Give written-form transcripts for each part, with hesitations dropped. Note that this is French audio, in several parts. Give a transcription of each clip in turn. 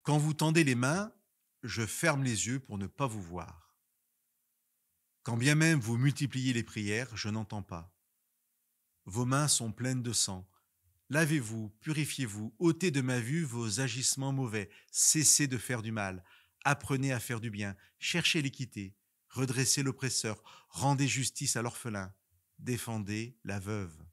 Quand vous tendez les mains, je ferme les yeux pour ne pas vous voir. Quand bien même vous multipliez les prières, je n'entends pas. Vos mains sont pleines de sang. Lavez-vous, purifiez-vous, ôtez de ma vue vos agissements mauvais, cessez de faire du mal, apprenez à faire du bien, cherchez l'équité, redressez l'oppresseur, rendez justice à l'orphelin, défendez la veuve.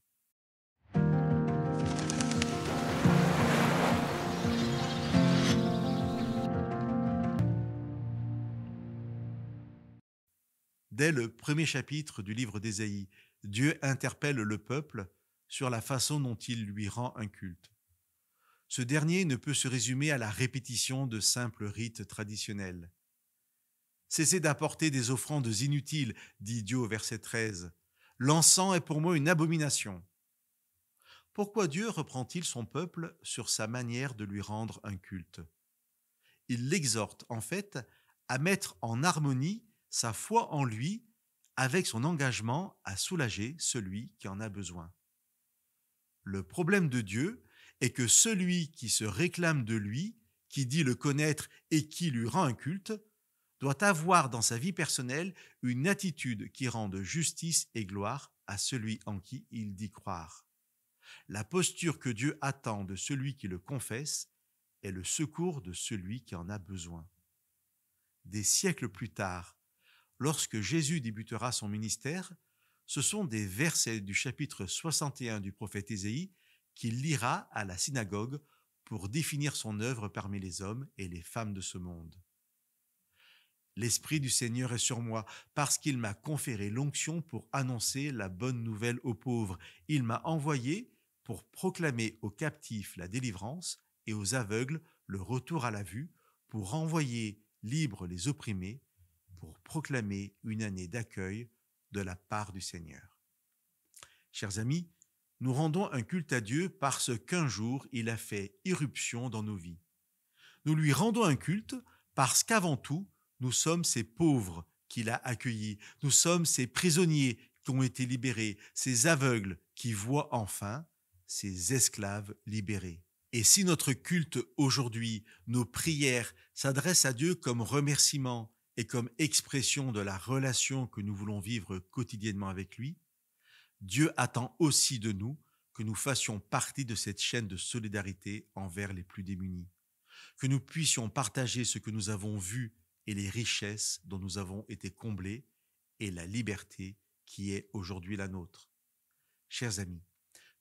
Dès le premier chapitre du livre d'Ésaïe, Dieu interpelle le peuple sur la façon dont il lui rend un culte. Ce dernier ne peut se résumer à la répétition de simples rites traditionnels. Cessez d'apporter des offrandes inutiles, dit Dieu au verset 13. L'encens est pour moi une abomination. Pourquoi Dieu reprend-il son peuple sur sa manière de lui rendre un culte? Il l'exhorte en fait à mettre en harmonie sa foi en lui avec son engagement à soulager celui qui en a besoin. Le problème de Dieu est que celui qui se réclame de lui, qui dit le connaître et qui lui rend un culte, doit avoir dans sa vie personnelle une attitude qui rende justice et gloire à celui en qui il dit croire. La posture que Dieu attend de celui qui le confesse est le secours de celui qui en a besoin. Des siècles plus tard, lorsque Jésus débutera son ministère, ce sont des versets du chapitre 61 du prophète Ésaïe qu'il lira à la synagogue pour définir son œuvre parmi les hommes et les femmes de ce monde. L'Esprit du Seigneur est sur moi, parce qu'il m'a conféré l'onction pour annoncer la bonne nouvelle aux pauvres. Il m'a envoyé pour proclamer aux captifs la délivrance et aux aveugles le retour à la vue, pour renvoyer libres les opprimés, pour proclamer une année d'accueil de la part du Seigneur. Chers amis, nous rendons un culte à Dieu parce qu'un jour il a fait irruption dans nos vies. Nous lui rendons un culte parce qu'avant tout, nous sommes ces pauvres qu'il a accueillis. Nous sommes ces prisonniers qui ont été libérés, ces aveugles qui voient enfin, ces esclaves libérés. Et si notre culte aujourd'hui, nos prières s'adressent à Dieu comme remerciement et comme expression de la relation que nous voulons vivre quotidiennement avec lui, Dieu attend aussi de nous que nous fassions partie de cette chaîne de solidarité envers les plus démunis, que nous puissions partager ce que nous avons vu et les richesses dont nous avons été comblés et la liberté qui est aujourd'hui la nôtre. Chers amis,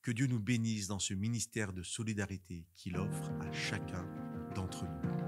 que Dieu nous bénisse dans ce ministère de solidarité qu'il offre à chacun d'entre nous.